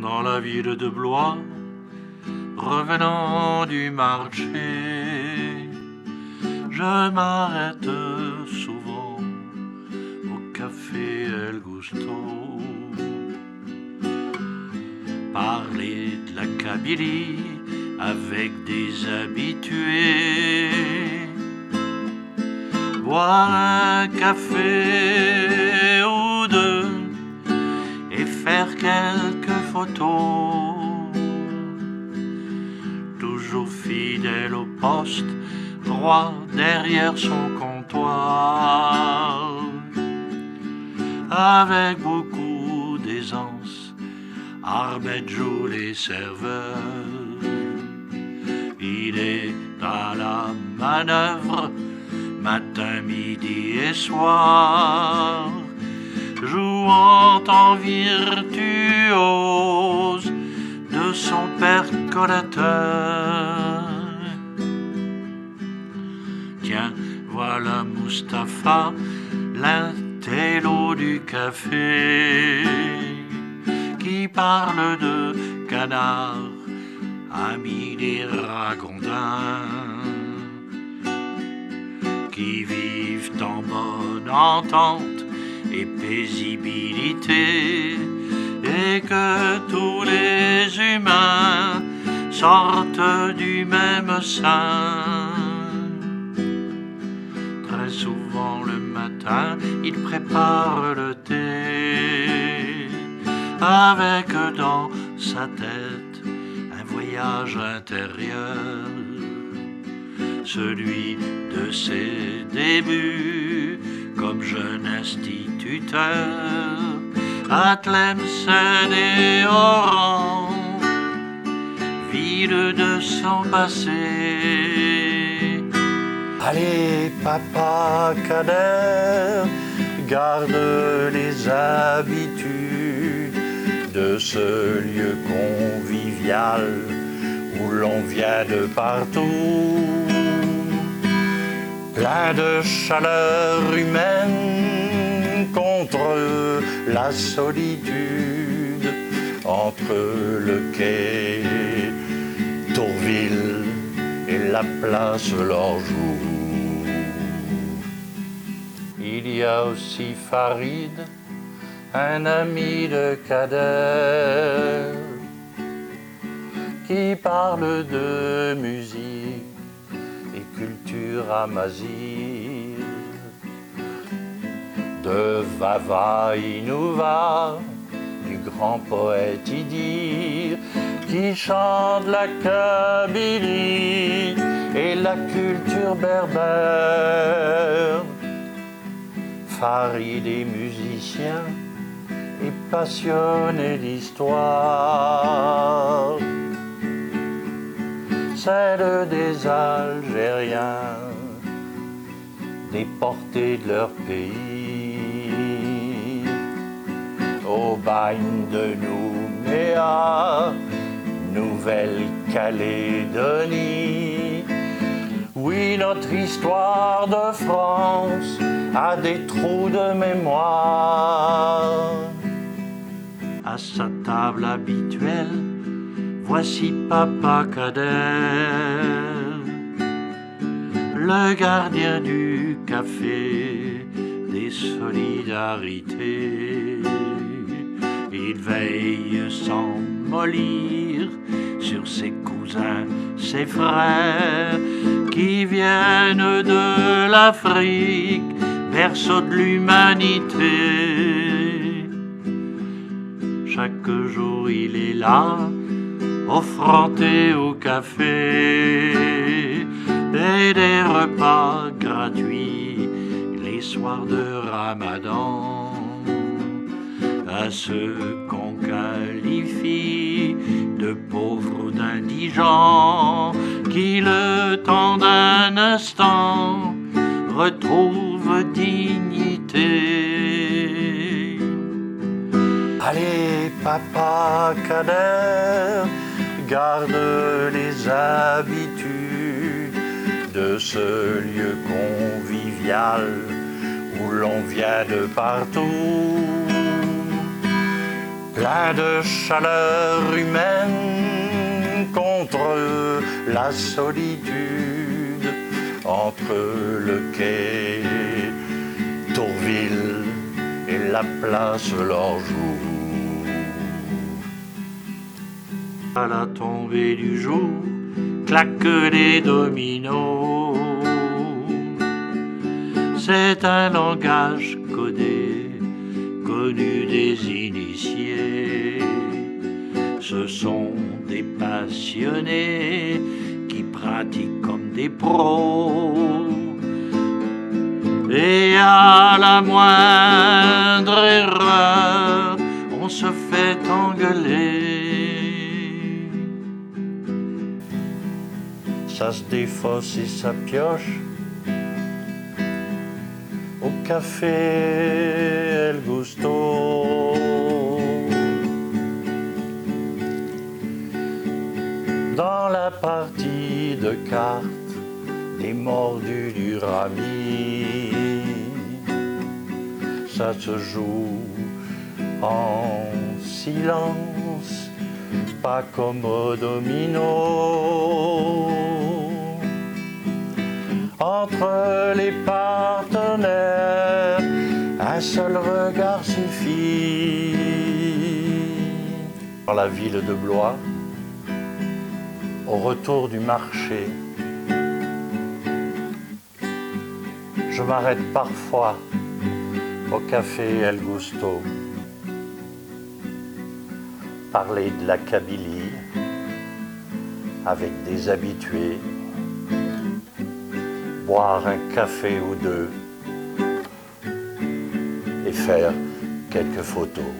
Dans la ville de Blois, revenant du marché, je m'arrête souvent au café El Gusto. Parler de la Kabylie avec des habitués, boire un café ou deux et faire quelques photos. Toujours fidèle au poste, droit derrière son comptoir, avec beaucoup d'aisance, Ahmed joue les serveurs. Il est à la manœuvre, matin, midi et soir, jouant en virtuose de son percolateur. Tiens, voilà Mustapha, l'intello du café, qui parle de canards, amis des ragondins, qui vivent en bonne entente et paisibilité, et que tous les humains sortent du même sein. Très souvent le matin, il prépare le thé, avec dans sa tête un voyage intérieur, celui de ses débuts comme jeune instituteur à Tlemcen et Oran, ville de son passé. Allez, papa Kader, garde les habitudes de ce lieu convivial où l'on vient de partout, plein de chaleur humaine contre la solitude, entre le quai Tourville et la place Lorjou. Il y a aussi Farid, un ami de Kader, qui parle de musique et culture amazigh, de Vava Inouva, du grand poète Idir, qui chante la Kabylie et la culture berbère. Farid est musicien et passionné d'histoire, celle des Algériens déportés de leur pays, au bagne de Nouméa, Nouvelle-Calédonie. Oui, notre histoire de France a des trous de mémoire. À sa table habituelle, voici Papa Kader, le gardien du café des solidarités. Il veille sans mollir sur ses cousins, ses frères, qui viennent de l'Afrique, berceau de l'humanité. Chaque jour il est là, offrant thé au café et des repas gratuits les soirs de Ramadan à ceux qu'on qualifie de pauvres ou d'indigents, qui le temps d'un instant retrouvent dignité. Allez, Papa Kader, garde les habitudes de ce lieu convivial où l'on vient de partout, plein de chaleur humaine contre la solitude, entre le quai Tourville et la place Lorjou. À la tombée du jour, claquent les dominos. C'est un langage codé, connu des initiés. Ce sont des passionnés qui pratiquent comme des pros. Et à la moindre erreur, on se fait engueuler. Ça se défausse et ça pioche au café El Gusto. Dans la partie de cartes des mordus du Rami, ça se joue en silence, pas comme au domino. Entre les partenaires, un seul regard suffit. Dans la ville de Blois, au retour du marché, je m'arrête parfois au café El Gusto, parler de la Kabylie avec des habitués, boire un café ou deux et faire quelques photos.